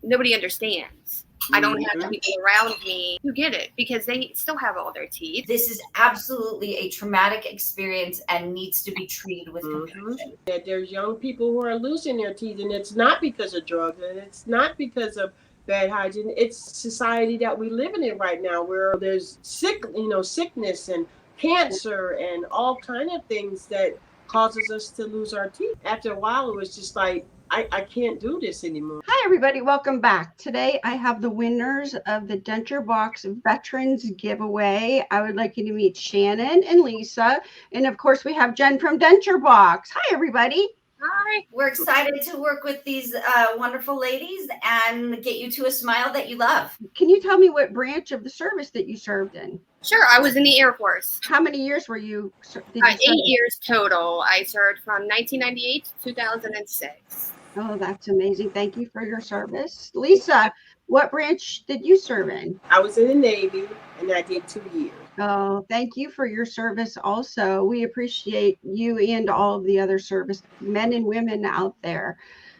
nobody understands. I don't have people around me who get it because they still have all their teeth. This is absolutely a traumatic experience and needs to be treated with compassion. That there's young people who are losing their teeth, and it's not because of drugs, and it's not because of bad hygiene. It's society that we live in right now, where there's sickness and cancer and all kind of things that causes us to lose our teeth. After a while, it was just like, I can't do this anymore. Hi, everybody. Welcome back. Today, I have the winners of the Denture Box Veterans Giveaway. I would like you to meet Shannon and Lisa. And of course, we have Jen from Denture Box. Hi, everybody. Hi. We're excited to work with these wonderful ladies and get you to a smile that you love. Can you tell me what branch of the service that you served in? Sure. I was in the Air Force. How many years were you? 8 years total. I served from 1998 to 2006. Oh, that's amazing. Thank you for your service. Lisa, what branch did you serve in? I was in the Navy, and I did 2 years. Oh, thank you for your service also. We appreciate you and all of the other service men and women out there.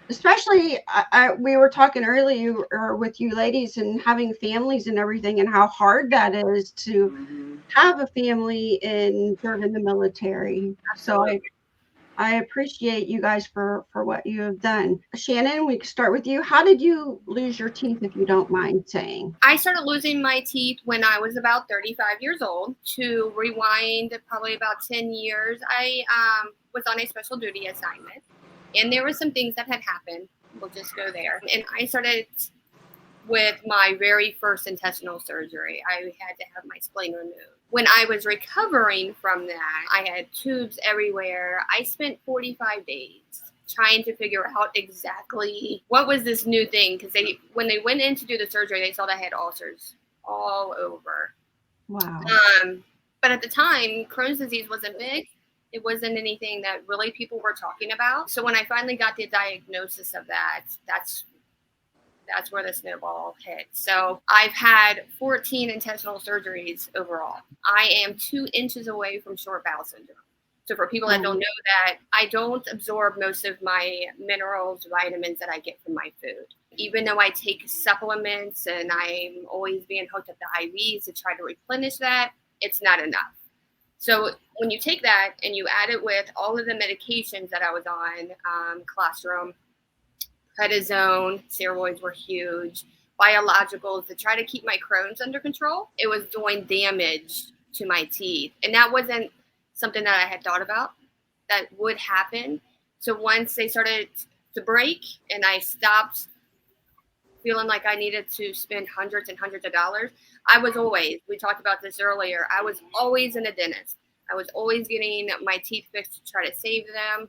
Especially, we were talking earlier with you ladies and having families and everything and how hard that is to have a family and serve in the military. So I appreciate you guys for what you have done. Shannon, we can start with you. How did you lose your teeth, if you don't mind saying? I started losing my teeth when I was about 35 years old. To rewind probably about 10 years, I was on a special duty assignment. And there were some things that had happened. We'll just go there. And I started with my very first intestinal surgery. I had to have my spleen removed. When I was recovering from that, I had tubes everywhere. I spent 45 days trying to figure out exactly what was this new thing. Because when they went in to do the surgery, they saw that I had ulcers all over. Wow. But at the time, Crohn's disease wasn't big. It wasn't anything that really people were talking about. So when I finally got the diagnosis of that, that's where the snowball hit. So I've had 14 intestinal surgeries overall. I am 2 inches away from short bowel syndrome. So for people that don't know that, I don't absorb most of my minerals, vitamins that I get from my food. Even though I take supplements and I'm always being hooked up to IVs to try to replenish that, it's not enough. So when you take that and you add it with all of the medications that I was on, colostrum, prednisone, steroids were huge, biologicals to try to keep my Crohn's under control, it was doing damage to my teeth. And that wasn't something that I had thought about that would happen. So once they started to break and I stopped feeling like I needed to spend hundreds and hundreds of dollars, we talked about this earlier, I was always in a dentist. I was always getting my teeth fixed to try to save them.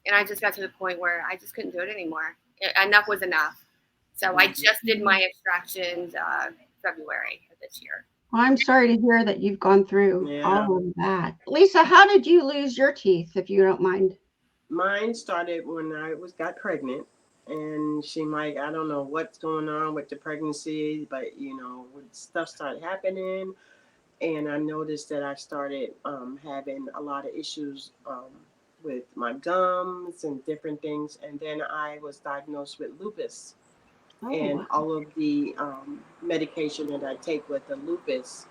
And I just got to the point where I just couldn't do it anymore. Enough was enough. So I just did my extractions February of this year. Well, I'm sorry to hear that you've gone through all of that. Lisa, how did you lose your teeth, if you don't mind? Mine started when I got pregnant. And seemed like, I don't know what's going on with the pregnancy, but, when stuff started happening. And I noticed that I started having a lot of issues with my gums and different things. And then I was diagnosed with lupus. And all of the medication that I take with the lupus,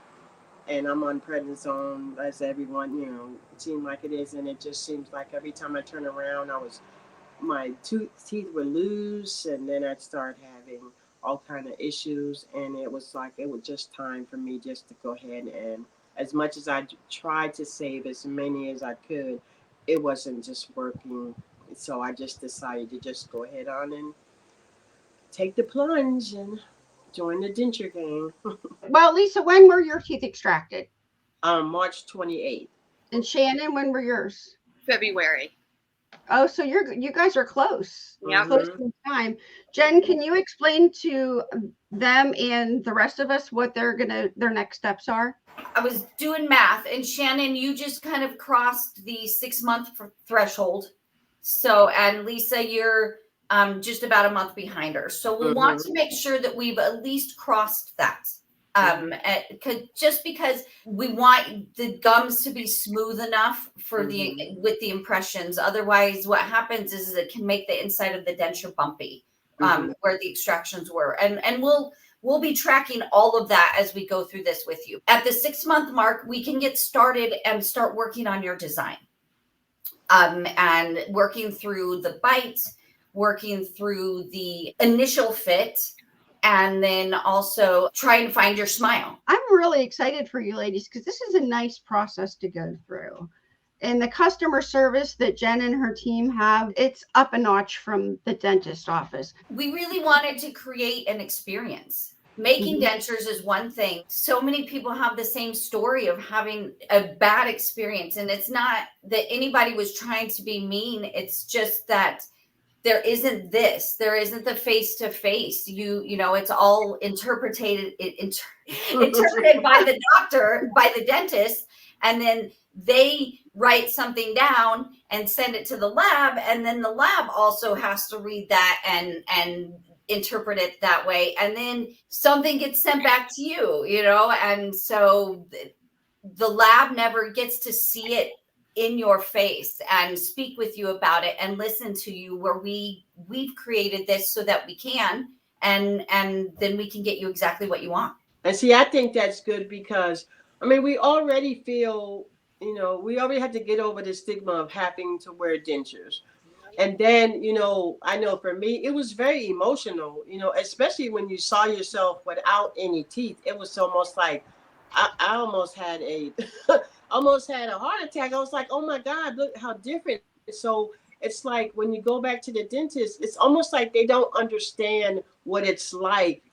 and I'm on prednisone, as everyone, it seemed like it is. And it just seems like every time I turn around, my teeth were loose, and then I'd start having all kind of issues. And it was just time for me just to go ahead, and as much as I tried to save as many as I could, it wasn't just working. So I just decided to just go ahead on and take the plunge and join the denture gang. Well, Lisa, when were your teeth extracted? March 28th. And Shannon, when were yours? February. Oh, so you guys are close. Yeah. Close in time. Jen, can you explain to them and the rest of us what their next steps are? I was doing math, and Shannon, you just kind of crossed the 6-month threshold. So, and Lisa, you're just about a month behind her. So we want to make sure that we've at least crossed that. Just because we want the gums to be smooth enough for with the impressions. Otherwise, what happens is it can make the inside of the denture bumpy where the extractions were. And we'll be tracking all of that as we go through this with you. At the 6-month mark, we can get started and start working on your design. And working through the bite, working through the initial fit, and then also trying to find your smile. I'm really excited for you ladies because this is a nice process to go through. And the customer service that Jen and her team have, it's up a notch from the dentist office. We really wanted to create an experience. Making dentures is one thing. So many people have the same story of having a bad experience. And it's not that anybody was trying to be mean. It's just that there isn't the face-to-face. You know, it's all interpreted by the doctor, by the dentist. And then they write something down and send it to the lab. And then the lab also has to read that and interpret it that way. And then something gets sent back to you, you know? And so the lab never gets to see it in your face and speak with you about it and listen to you, where we've created this so that we can, and then we can get you exactly what you want. And see, I think that's good because, I mean, we already feel, you know, we already have to get over the stigma of having to wear dentures. And then, you know, I know for me, it was very emotional, you know, especially when you saw yourself without any teeth. It was almost like, I almost had a heart attack. I was like, oh my God, look how different. So it's like when you go back to the dentist, it's almost like they don't understand what it's like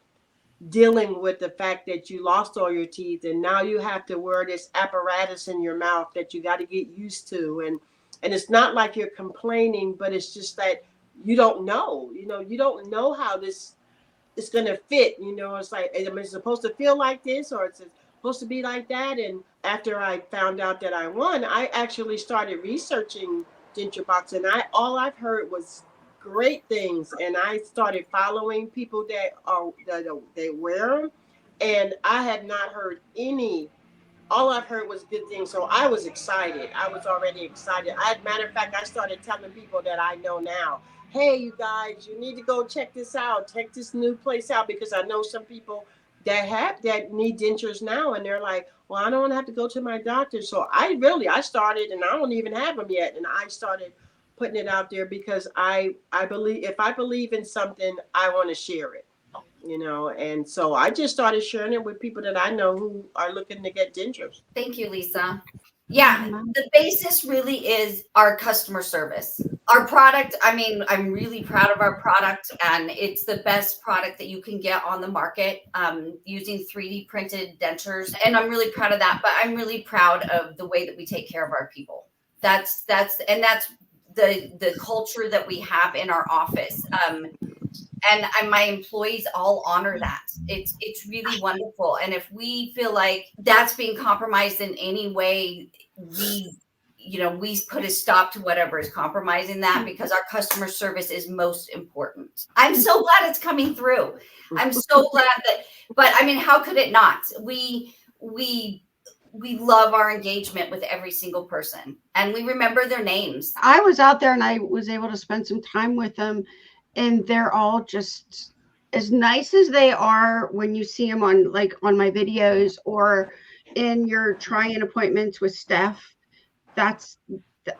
dealing with the fact that you lost all your teeth and now you have to wear this apparatus in your mouth that you got to get used to. And it's not like you're complaining, but it's just that you don't know, you don't know how this is going to fit. You know, it's like, am I supposed to feel like this or it's supposed to be like that? And after I found out that I won, I actually started researching Denture Box, and all I've heard was great things. And I started following people that they wear them, and I have not heard any. All I've heard was good things. So I was excited. I was already excited. Matter of fact, I started telling people that I know now, hey, you guys, you need to go check this out. Check this new place out, because I know some people that need dentures now, and they're like, well, I don't want to have to go to my doctor. So I started, and I don't even have them yet. And I started putting it out there because I believe, if I believe in something, I want to share it. You know, and so I just started sharing it with people that I know who are looking to get dentures. Thank you, Lisa. Yeah, the basis really is our customer service. Our product, I mean, I'm really proud of our product, and it's the best product that you can get on the market, using 3D printed dentures. And I'm really proud of that, but I'm really proud of the way that we take care of our people. That's the culture that we have in our office. And my employees all honor that. It's really wonderful. And if we feel like that's being compromised in any way, we put a stop to whatever is compromising that, because our customer service is most important. I'm so glad it's coming through. I'm so glad but I mean, how could it not? We love our engagement with every single person, and we remember their names. I was out there and I was able to spend some time with them. And they're all just as nice as they are when you see them on my videos or in your try-in appointments with Steph.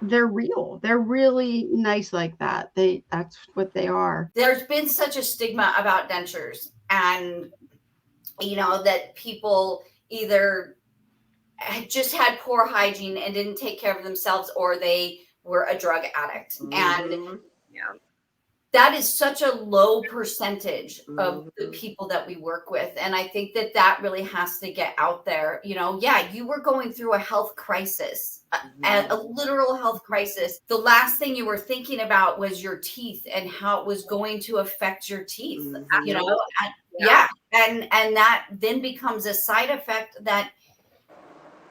They're real. They're really nice like that. That's what they are. There's been such a stigma about dentures, and that people either just had poor hygiene and didn't take care of themselves, or they were a drug addict. Mm-hmm. And that is such a low percentage of the people that we work with. And I think that really has to get out there. You were going through a health crisis, a literal health crisis. The last thing you were thinking about was your teeth and how it was going to affect your teeth, And that then becomes a side effect that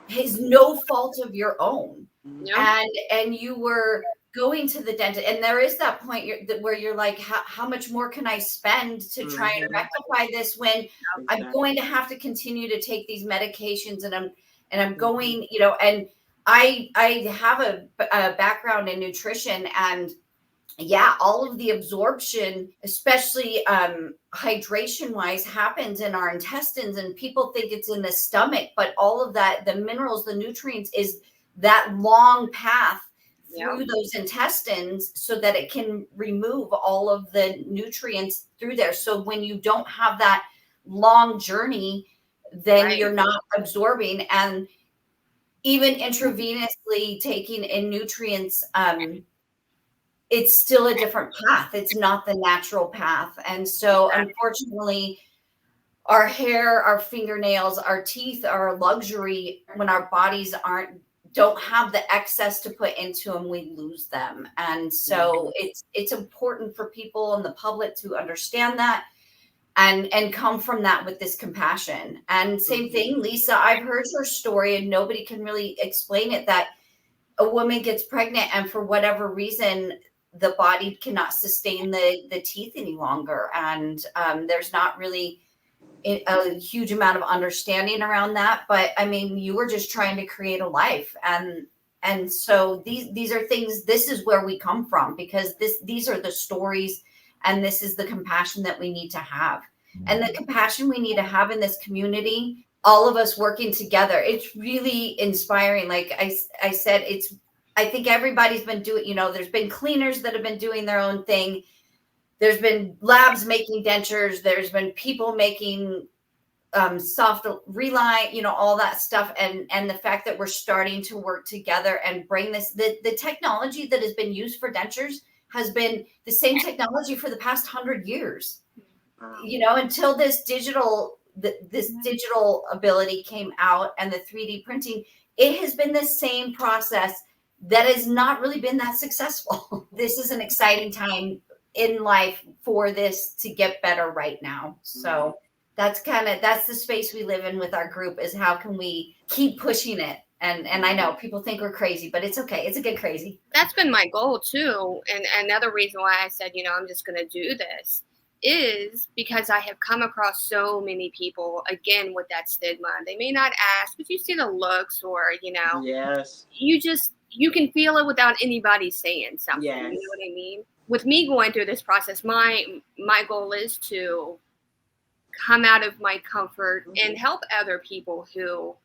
is no fault of your own. And you were going to the dentist, and there is that point where you're like, how much more can I spend to try and rectify this when I'm going to have to continue to take these medications, and I'm going, and I have a background in nutrition, and yeah, all of the absorption, especially hydration wise, happens in our intestines, and people think it's in the stomach, but all of that, the minerals, the nutrients, is that long path through those intestines so that it can remove all of the nutrients through there. So when you don't have that long journey, then you're not absorbing. And even intravenously taking in nutrients, it's still a different path. It's not the natural path. And so unfortunately, our hair, our fingernails, our teeth are a luxury. When our bodies don't have the excess to put into them, we lose them. And so it's important for people and the public to understand that and come from that with this compassion. And same thing, Lisa, I've heard her story and nobody can really explain it, that a woman gets pregnant and for whatever reason, the body cannot sustain the teeth any longer. And there's not really a huge amount of understanding around that. But I mean, you were just trying to create a life. And so these are things, this is where we come from, because these are the stories, and this is the compassion that we need to have. And the compassion we need to have in this community, all of us working together. It's really inspiring. Like I said, I think everybody's been doing, there's been cleaners that have been doing their own thing. There's been labs making dentures. There's been people making soft reline, all that stuff. And the fact that we're starting to work together and bring this, the technology that has been used for dentures has been the same technology for the past 100 years, until this digital ability came out and the 3D printing. It has been the same process that has not really been that successful. This is an exciting time in life for this to get better right now. So that's the space we live in with our group, is how can we keep pushing it? And I know people think we're crazy, but it's okay. It's a good crazy. That's been my goal too. And another reason why I said, I'm just going to do this is because I have come across so many people, again, with that stigma. They may not ask, but you see the looks, or, Yes. You can feel it without anybody saying something. Yes. You know what I mean? With me going through this process, my goal is to come out of my comfort and help other people who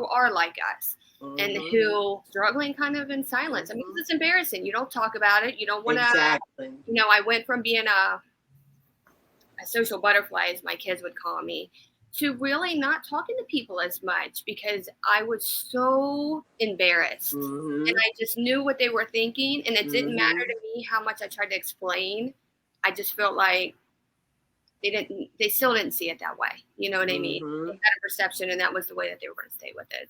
are like us and who struggling kind of in silence. I mean, it's embarrassing. You don't talk about it. You don't want to. Exactly. I went from being a social butterfly, as my kids would call me, to really not talking to people as much because I was so embarrassed. And I just knew what they were thinking, and it didn't matter to me how much I tried to explain. I just felt like they still didn't see it that way. You know what I mean? They had a perception, and that was the way that they were going to stay with it.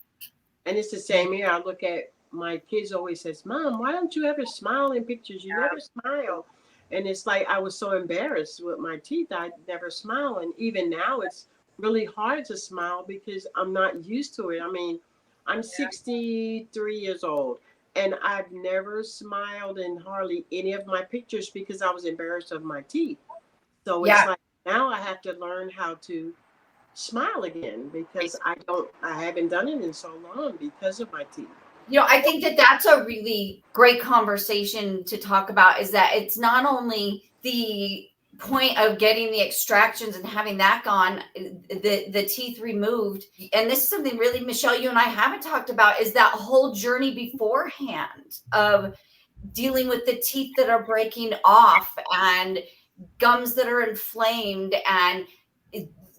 And it's the same here. I look at my kids always says, Mom, why don't you ever smile in pictures? You never smile. And it's like I was so embarrassed with my teeth. I never smile. And even now it's really hard to smile because I'm not used to it. I mean, I'm 63 years old, and I've never smiled in hardly any of my pictures because I was embarrassed of my teeth. So it's like now I have to learn how to smile again because I haven't done it in so long because of my teeth. I think that's a really great conversation to talk about, is that it's not only the point of getting the extractions and having that gone, the teeth removed. And this is something really, Michelle, you and I haven't talked about, is that whole journey beforehand of dealing with the teeth that are breaking off and gums that are inflamed and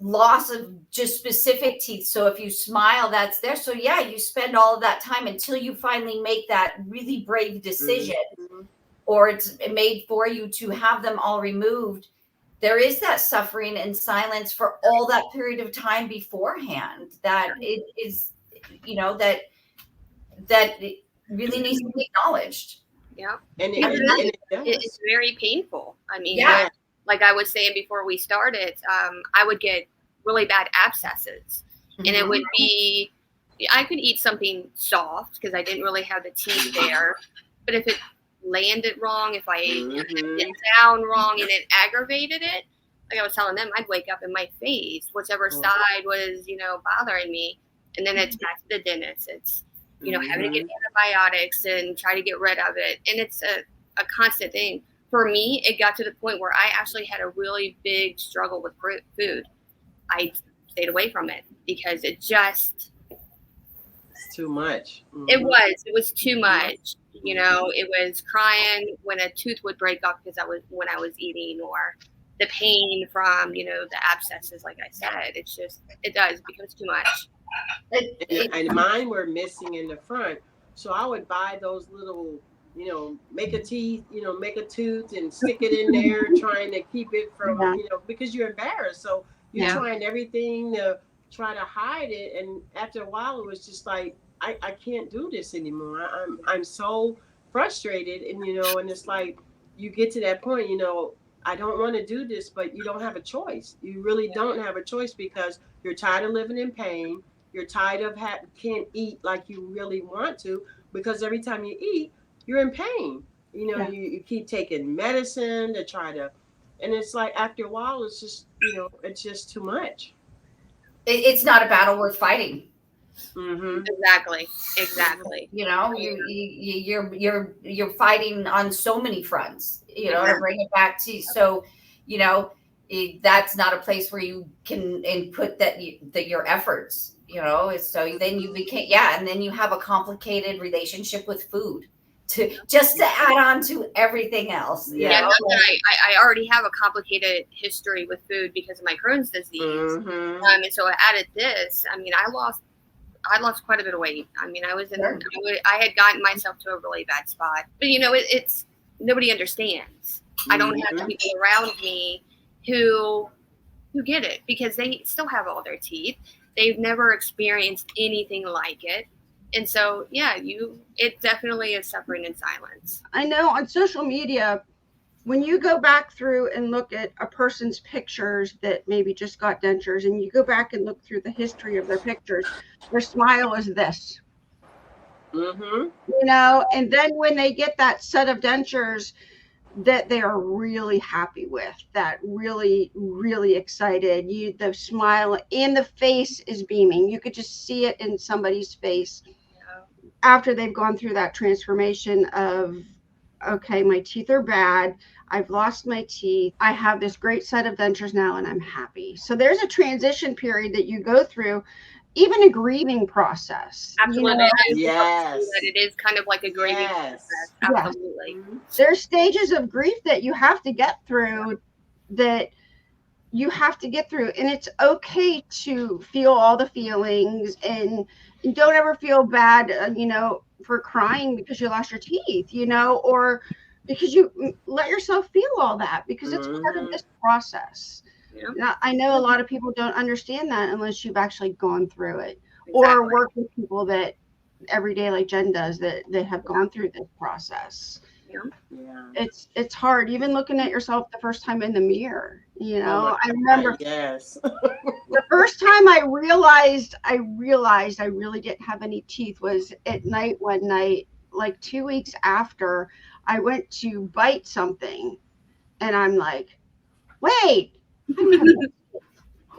loss of just specific teeth. So if you smile, that's there. So you spend all of that time until you finally make that really brave decision, or it's made for you to have them all removed. There is that suffering and silence for all that period of time beforehand that it is, that it really needs to be acknowledged. Yeah. And it's very painful. I mean, like I was saying before we started, I would get really bad abscesses, and it would be, I could eat something soft because I didn't really have the teeth there, but if it landed wrong, if I it down wrong and it aggravated it, like I was telling them, I'd wake up in my face, whichever side was, bothering me, and then it's back to the dentist. It's, having to get antibiotics and try to get rid of it, and it's a constant thing for me, it got to the point where I actually had a really big struggle with food. I stayed away from it because it just, It's too much. it was too much. You know, it was crying when a tooth would break off because when I was eating, or the pain from, you know, the abscesses. Like I said, it becomes too much. And mine were missing in the front, so I would buy those little, you know, make a tooth and stick it in there, trying to keep it from, you know, because you're embarrassed, so you're trying everything to try to hide it, and after a while it was just like, I can't do this anymore. I'm so frustrated, and you know, and it's like you get to that point, you know, I don't want to do this, but you don't have a choice. You really don't have a choice, because you're tired of living in pain. You're tired of can't eat like you really want to, because every time you eat, you're in pain. You know, you keep taking medicine to try to, and it's like after a while, it's just, you know, it's just too much. It's not a battle worth fighting. Exactly. You know, you're fighting on so many fronts. You know, to bring it back to, so, you know, that's not a place where you can input your efforts. You know, so then you became, and then you have a complicated relationship with food to add on to everything else. Not that I already have a complicated history with food because of my Crohn's disease. And so I added this. I mean, I lost quite a bit of weight. I mean, I had gotten myself to a really bad spot, but you know, it's nobody understands. I don't have people around me who get it, because they still have all their teeth. They've never experienced anything like it. And so, it definitely is suffering in silence. I know on social media, when you go back through and look at a person's pictures that maybe just got dentures, and you go back and look through the history of their pictures, their smile is this. You know, and then when they get that set of dentures that they are really happy with, that really, really excited, the smile in the face is beaming. You could just see it in somebody's face after they've gone through that transformation of, okay, my teeth are bad, I've lost my teeth, I have this great set of dentures now, and I'm happy. So there's a transition period that you go through, even a grieving process. Absolutely. You know? That it is kind of like a grieving process. Absolutely. There's stages of grief that you have to get through, and it's okay to feel all the feelings, and don't ever feel bad, you know, for crying because you lost your teeth, you know, or because you let yourself feel all that, because it's part of this process. Now, I know a lot of people don't understand that unless you've actually gone through it, or work with people that every day, like Jen does, that have gone through this process. It's hard, even looking at yourself the first time in the mirror. You know, I remember the first time I realized I really didn't have any teeth was at night one night, like 2 weeks after I went to bite something, and I'm like, wait.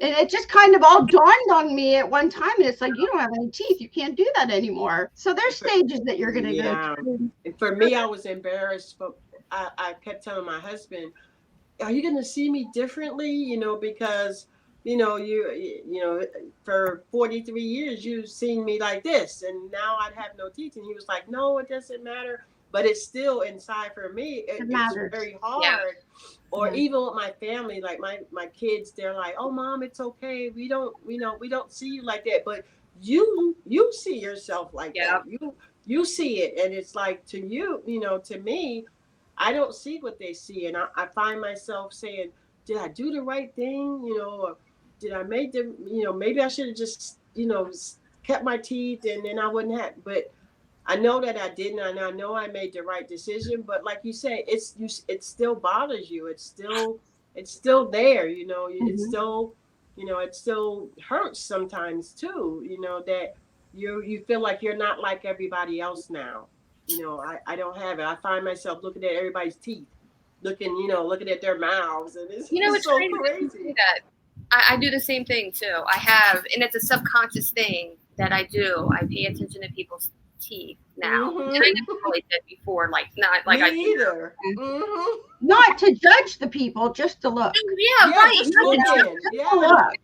And it just kind of all dawned on me at one time, and it's like, you don't have any teeth, you can't do that anymore. So there's stages that you're going to go through. And for me, I was embarrassed, but I kept telling my husband, are you going to see me differently? You know, because you know, for 43 years you've seen me like this, and now I'd have no teeth. And he was like, no, it doesn't matter. But it's still inside for me. It's very hard. Or even with my family, like my kids, they're like, "Oh, Mom, it's okay. We don't see you like that." But you see yourself like that. You see it, and it's like, to you, you know, to me, I don't see what they see, and I find myself saying, "Did I do the right thing? You know, or did I make them? You know, maybe I should have just, you know, kept my teeth, and then I wouldn't have." But I know that I didn't, and I know I made the right decision. But like you say, it still bothers you. It's still there. You know, it's still, you know, it still hurts sometimes too. You know, that you feel like you're not like everybody else now. You know, I don't have it. I find myself looking at everybody's teeth, looking at their mouths, and it's so crazy. That I do the same thing too. I have, and it's a subconscious thing that I do. I pay attention to people's teeth now. Mhm. And I never really did before, like not like Me I do. either. Mhm. Not to judge the people, just to look. Yeah, Yeah, right. just Not to judge. looking. To Yeah. look.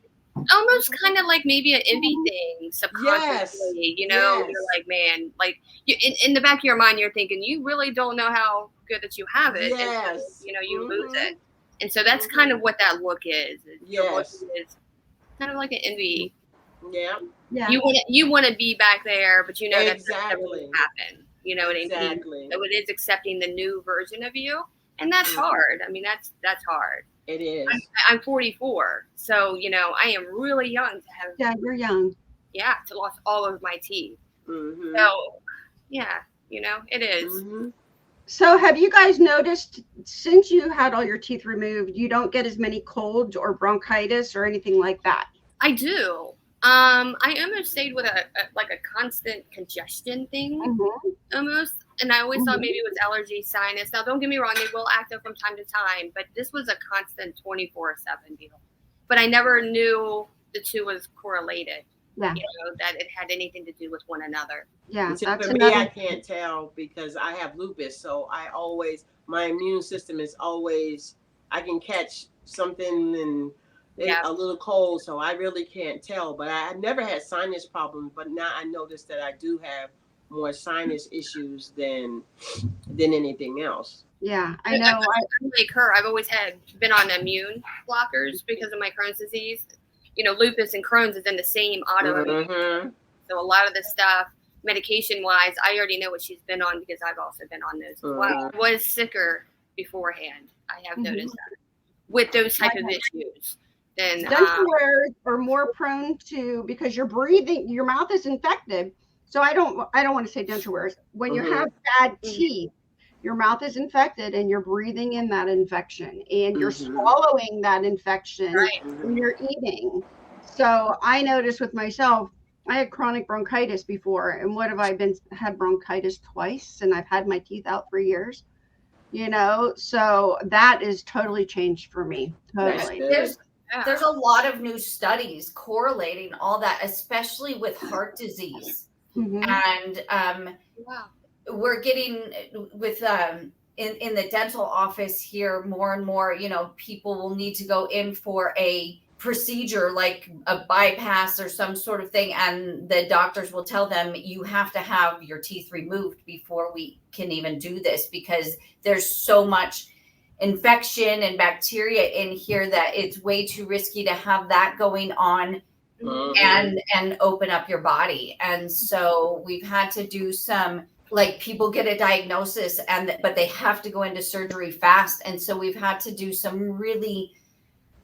Almost kind of like maybe an envy thing subconsciously, you know, Yes. you're like, man, like you, in the back of your mind, you're thinking you really don't know how good that you have it. And, Yes. you know, you lose Mhm. it. And so that's kind of what that look is. The look Yes. is kind of like an envy. Yeah. Yeah. You want to be back there, but you know that that's never Exactly. going to happen. You know what I mean? Exactly. So it is accepting the new version of you. And that's hard. I mean, that's hard. It is. I'm 44, so you know I am really young to have. Yeah, you're young. Yeah, to lost all of my teeth. Mhm. So, yeah, you know it is. Mhm. So have you guys noticed since you had all your teeth removed, you don't get as many colds or bronchitis or anything like that? I do. I almost stayed with a like a constant congestion thing, almost, and I always thought maybe it was allergy, sinus. Now, don't get me wrong; they will act up from time to time, but this was a constant 24/7 deal. But I never knew the two was correlated. Yeah. You know, that it had anything to do with one another. Yeah, See, that's for me, another. I can't tell because I have lupus, so my immune system is always, I can catch something and a little cold, so I really can't tell. But I never had sinus problems, but now I notice that I do have more sinus issues than anything else. Yeah, I know. I'm like her. I've always been on immune blockers because of my Crohn's disease. You know, lupus and Crohn's is in the same autoimmune. Mhm. So a lot of the stuff, medication-wise, I already know what she's been on because I've also been on those as well. I was sicker beforehand. I have noticed that with those type of issues. Then denture wearers are more prone to, because you're breathing, your mouth is infected. So I don't want to say denture wearers. When you have bad teeth, your mouth is infected and you're breathing in that infection and you're swallowing that infection when you're eating. So I noticed with myself, I had chronic bronchitis before, and what have I had bronchitis twice, and I've had my teeth out for years, you know, so that is totally changed for me. Totally. There's a lot of new studies correlating all that, especially with heart disease. And we're getting with in the dental office here more and more, you know, people will need to go in for a procedure like a bypass or some sort of thing, and the doctors will tell them you have to have your teeth removed before we can even do this, because there's so much infection and bacteria in here that it's way too risky to have that going on and open up your body. And so we've had to do some, like, people get a diagnosis but they have to go into surgery fast, and so we've had to do some really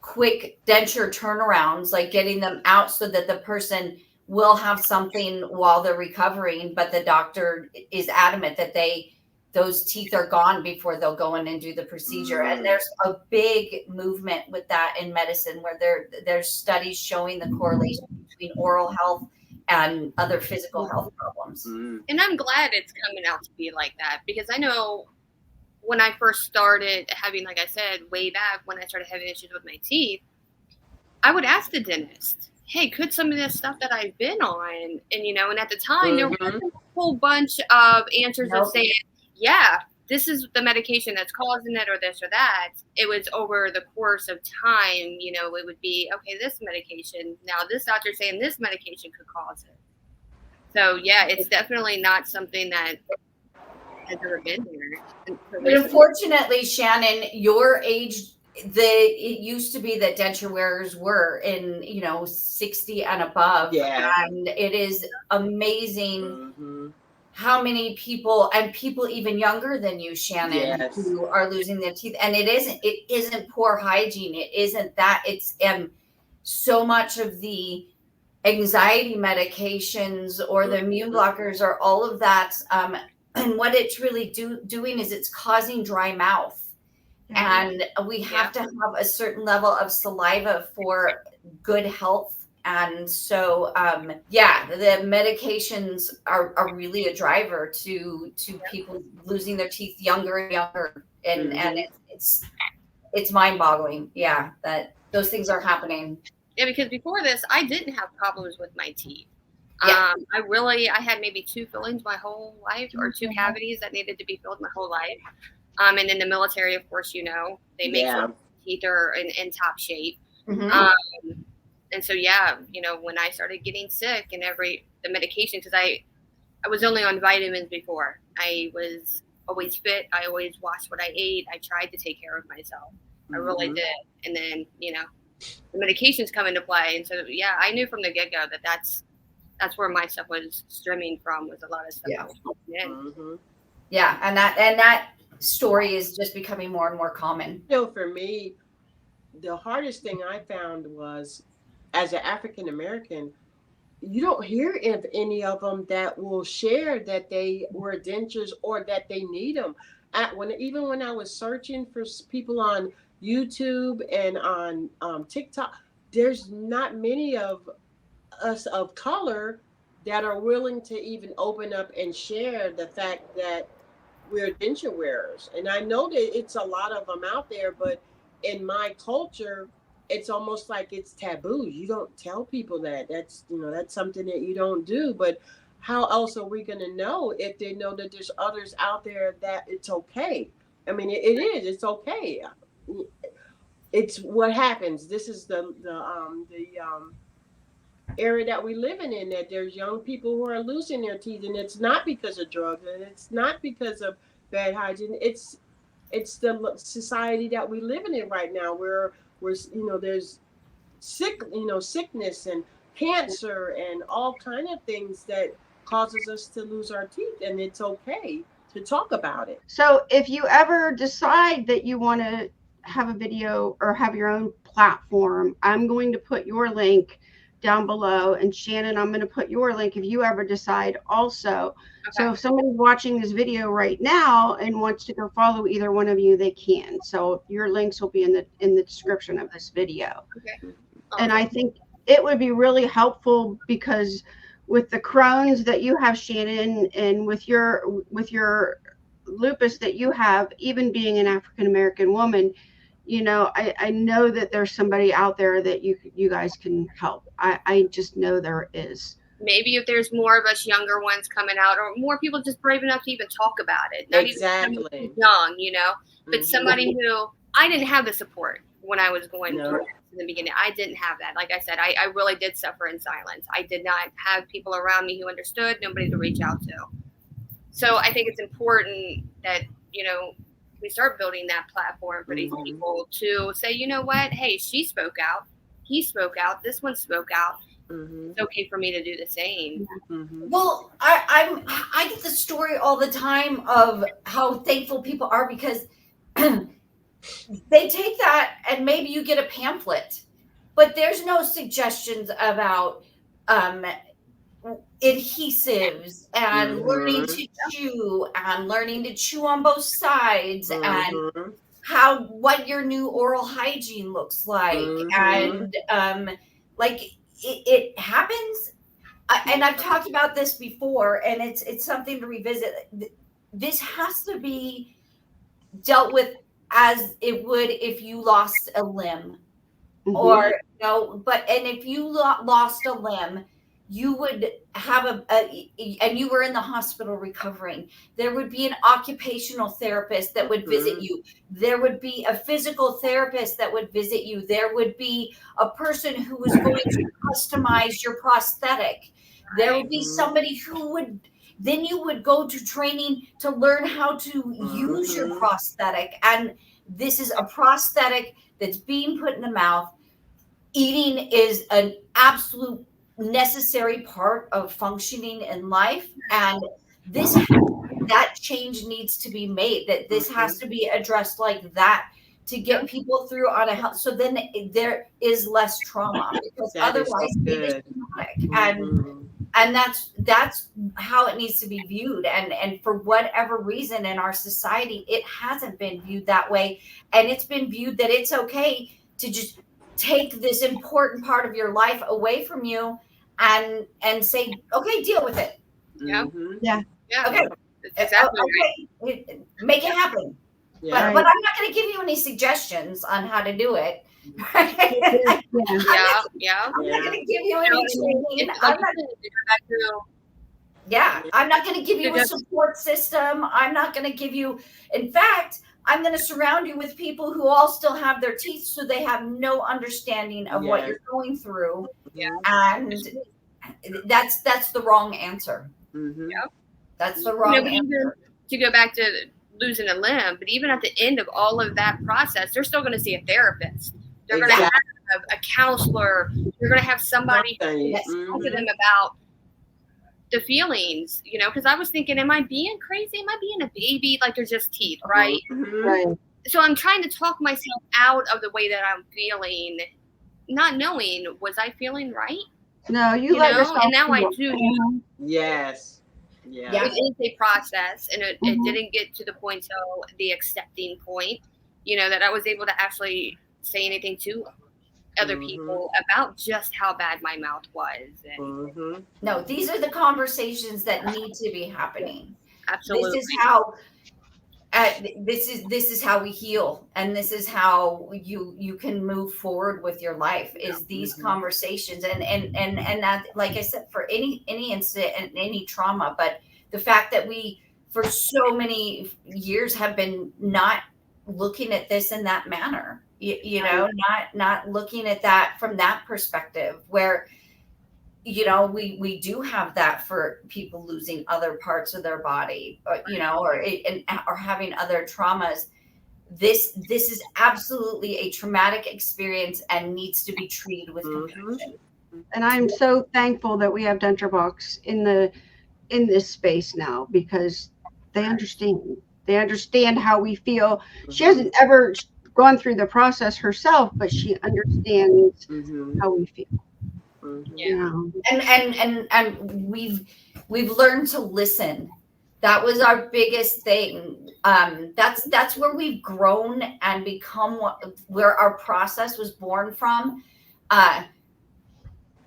quick denture turnarounds, like getting them out so that the person will have something while they're recovering, but the doctor is adamant that those teeth are gone before they'll go in and do the procedure. And there's a big movement with that in medicine, where there's studies showing the correlation between oral health and other physical health problems. And I'm glad it's coming out to be like that, because I know when I first started having, like I said, way back when I started having issues with my teeth, I would ask the dentist, hey, could some of this stuff that I've been on, and you know, and at the time there wasn't a whole bunch of answers of saying, yeah, this is the medication that's causing it, or this or that. It was over the course of time, you know, it would be, okay, this medication, now this doctor's saying this medication could cause it. So yeah, it's definitely not something that has ever been here. But unfortunately, Shannon, your age, it used to be that denture wearers were in, you know, 60 and above. And it is amazing how many people, and people even younger than you, Shannon, who are losing their teeth. And it isn't poor hygiene. It isn't that. It's so much of the anxiety medications or the immune blockers or all of that. And what it's really doing is it's causing dry mouth. And we have to have a certain level of saliva for good health. And so, the medications are really a driver to people losing their teeth younger and younger. And it's mind boggling. Yeah, that those things are happening. Yeah, because before this, I didn't have problems with my teeth. Yeah. I had maybe 2 fillings my whole life, or 2 cavities that needed to be filled my whole life. And in the military, of course, they make sure teeth are in top shape. And so, when I started getting sick and the medication, because I was only on vitamins before. I was always fit. I always watched what I ate. I tried to take care of myself. I really did. And then, the medications come into play. And so, I knew from the get-go that that's where my stuff was stemming from, was a lot of stuff. Yeah. And that story is just becoming more and more common. For me, the hardest thing I found was, as an African American, you don't hear of any of them that will share that they wear dentures or that they need them. Even when I was searching for people on YouTube and on TikTok, there's not many of us of color that are willing to even open up and share the fact that we're denture wearers. And I know that it's a lot of them out there, but in my culture, it's almost like it's taboo. You don't tell people that. That's something that you don't do. But how else are we going to know if they know that there's others out there that it's okay? I mean, it is. It's okay. It's what happens. This is the area that we're living in, that there's young people who are losing their teeth, and it's not because of drugs, and it's not because of bad hygiene. It's the society that we're living in right now, where there's sickness and cancer and all kind of things that causes us to lose our teeth, and it's okay to talk about it. So if you ever decide that you want to have a video or have your own platform, I'm going to put your link down below, and Shannon, I'm going to put your link if you ever decide also. Okay. So if somebody's watching this video right now and wants to go follow either one of you, they can. So your links will be in the description of this video. Okay. And I think it would be really helpful, because with the Crohn's that you have, Shannon, and with your lupus that you have, even being an African American woman, I know that there's somebody out there that you guys can help. I just know there is. Maybe if there's more of us younger ones coming out, or more people just brave enough to even talk about it. Not exactly. Even young, but somebody who, I didn't have the support when I was going through it in the beginning. I didn't have that. Like I said, I really did suffer in silence. I did not have people around me who understood, nobody to reach out to. So I think it's important that, we start building that platform for these people to say, you know what, hey, she spoke out, he spoke out, this one spoke out. It's okay for me to do the same. Well, I get the story all the time of how thankful people are, because they take that and maybe you get a pamphlet, but there's no suggestions about adhesives and learning to chew and learning to chew on both sides and what your new oral hygiene looks like. And it happens. And I've talked about this before, and it's something to revisit. This has to be dealt with as it would if you lost a limb, or and if you lost a limb, you would have and you were in the hospital recovering, there would be an occupational therapist that would visit you. There would be a physical therapist that would visit you. There would be a person who was going to customize your prosthetic. There would be somebody who would, then you would go to training to learn how to use your prosthetic. And this is a prosthetic that's being put in the mouth. Eating is an absolute necessary part of functioning in life, and that change needs to be made, that this has to be addressed like that to get people through on a health, so then there is less trauma, because otherwise it is traumatic. And that's how it needs to be viewed, and for whatever reason in our society it hasn't been viewed that way, and it's been viewed that it's okay to just take this important part of your life away from you and say, okay, deal with it. Okay, exactly. Okay, make it happen. But I'm not going to give you any suggestions on how to do it. I'm Yeah. not going to give you You know, any training. like I'm you not, said, to go back to I'm not going to give you a support system. I'm not going to give you, in fact, I'm going to surround you with people who all still have their teeth, so they have no understanding of what you're going through. Yeah. And that's the wrong answer. Mm-hmm. Yeah. That's the wrong but answer. even to go back to losing a limb, but even at the end of all of that process, they're still going to see a therapist. They're going to have a counselor. You're going to have somebody who talk to them about the feelings, you know, because I was thinking, am I being crazy? Am I being a baby? Like, they're just teeth, right? Right. So I'm trying to talk myself out of the way that I'm feeling, not knowing, was I feeling right? No, you let know, yourself. and now I do. Yes. Yeah. It is a process, and it didn't get to the point till the accepting point, you know, that I was able to actually say anything to other people about just how bad my mouth was. And no, these are the conversations that need to be happening. Absolutely. This is how this is how we heal, and this is how you can move forward with your life, is these conversations. And that, like I said, for any incident and any trauma, but the fact that we for so many years have been not looking at this in that manner, you know, not looking at that from that perspective, where, you know, we do have that for people losing other parts of their body, or, you know, or having other traumas. This is absolutely a traumatic experience and needs to be treated with compassion. And I'm so thankful that we have Denture Box in this space now, because they understand how we feel. She hasn't ever gone through the process herself, but she understands how we feel. You know? And we've learned to listen. That was our biggest thing. That's where we've grown and become where our process was born from.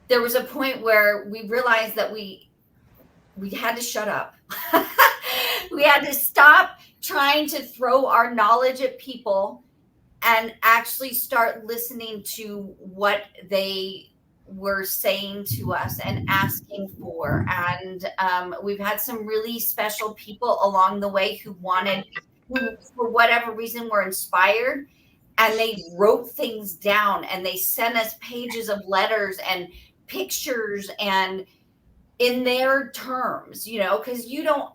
There was a point where we realized that we had to shut up. We had to stop trying to throw our knowledge at people and actually start listening to what they were saying to us and asking for. And we've had some really special people along the way who for whatever reason, were inspired, and they wrote things down, and they sent us pages of letters and pictures, and in their terms, you know, because you don't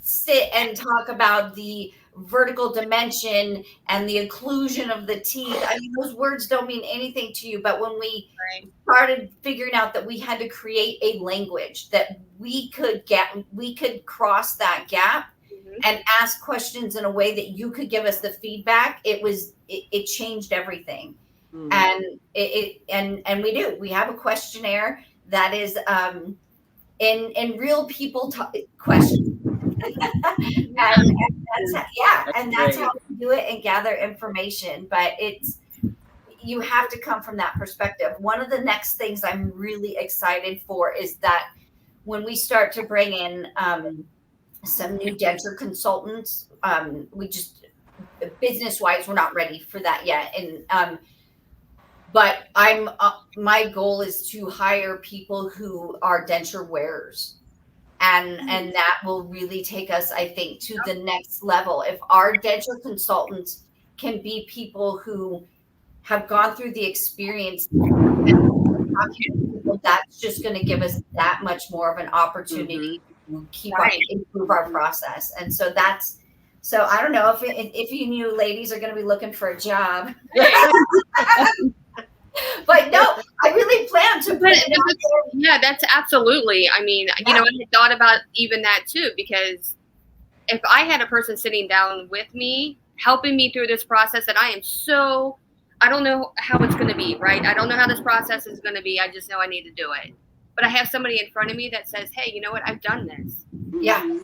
sit and talk about the vertical dimension and the occlusion of the teeth. I mean, those words don't mean anything to you. But when we started figuring out that we had to create a language that we could cross that gap and ask questions in a way that you could give us the feedback, it changed everything. And and we have a questionnaire that is in real people questions. and that's how we do it and gather information. But you have to come from that perspective. One of the next things I'm really excited for is that when we start to bring in some new denture consultants, we just, business wise, we're not ready for that yet. And but my goal is to hire people who are denture wearers. And that will really take us, I think, to the next level. If our denture consultants can be people who have gone through the experience, that's just going to give us that much more of an opportunity to improve our process. And so I don't know if you new ladies are going to be looking for a job. But no, I really plan to. That's absolutely. I mean, you know, I had thought about even that too, because if I had a person sitting down with me, helping me through this process, that I don't know how it's going to be, right? I don't know how this process is going to be. I just know I need to do it. But I have somebody in front of me that says, hey, you know what? I've done this. Yeah.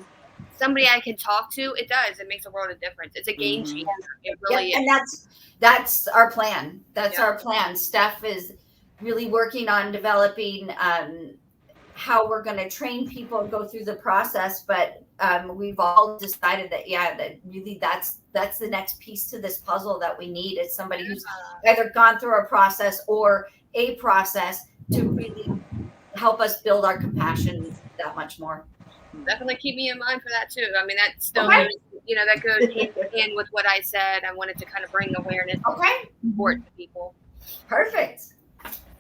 Somebody I can talk to, it makes a world of difference. It's a game changer. It really is. And that's our plan. That's our plan. Steph is really working on developing how we're going to train people and go through the process. But we've all decided that, yeah, that really that's the next piece to this puzzle that we need. Is somebody who's either gone through a process or a process to really help us build our compassion that much more. Definitely keep me in mind for that too. I mean, that still Okay. goes, that goes hand in hand with what I said. I wanted to kind of bring awareness Okay. and support to people. Perfect.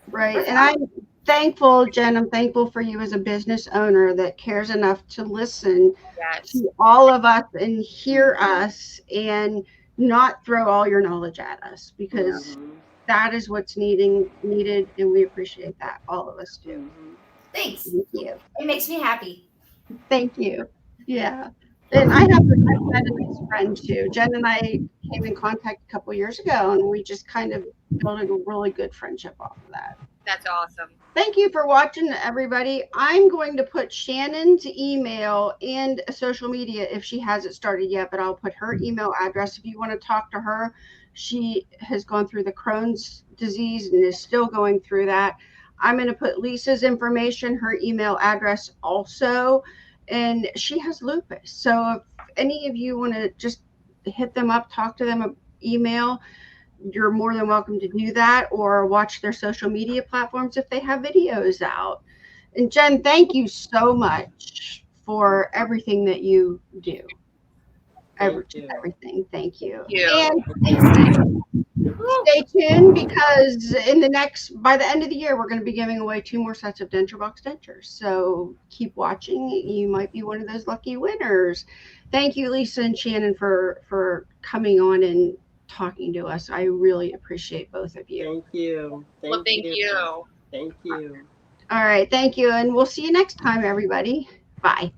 Right. And I'm thankful, Jen, I'm thankful for you as a business owner that cares enough to listen Yes. to all of us and hear us and not throw all your knowledge at us, because that is what's needed, and we appreciate that. All of us do. Thanks. Thank you. It makes me happy. Thank you. Yeah. And I've met a nice friend too. Jen and I came in contact a couple years ago, and we just kind of built a really good friendship off of that. That's awesome. Thank you for watching, everybody. I'm going to put Shannon's email and social media if she hasn't started yet, but I'll put her email address if you want to talk to her. She has gone through the Crohn's disease and is still going through that. I'm going to put Lisa's information, her email address also, and she has lupus. So if any of you want to just hit them up, talk to them, email, you're more than welcome to do that, or watch their social media platforms if they have videos out. And Jen, thank you so much for everything that you do. Everything. Thank you. And stay tuned, because by the end of the year, we're going to be giving away 2 more sets of Denture Box dentures. So keep watching. You might be one of those lucky winners. Thank you, Lisa and Shannon, for coming on and talking to us. I really appreciate both of you. Thank you. Thank you. Thank you. All right. Thank you. And we'll see you next time, everybody. Bye.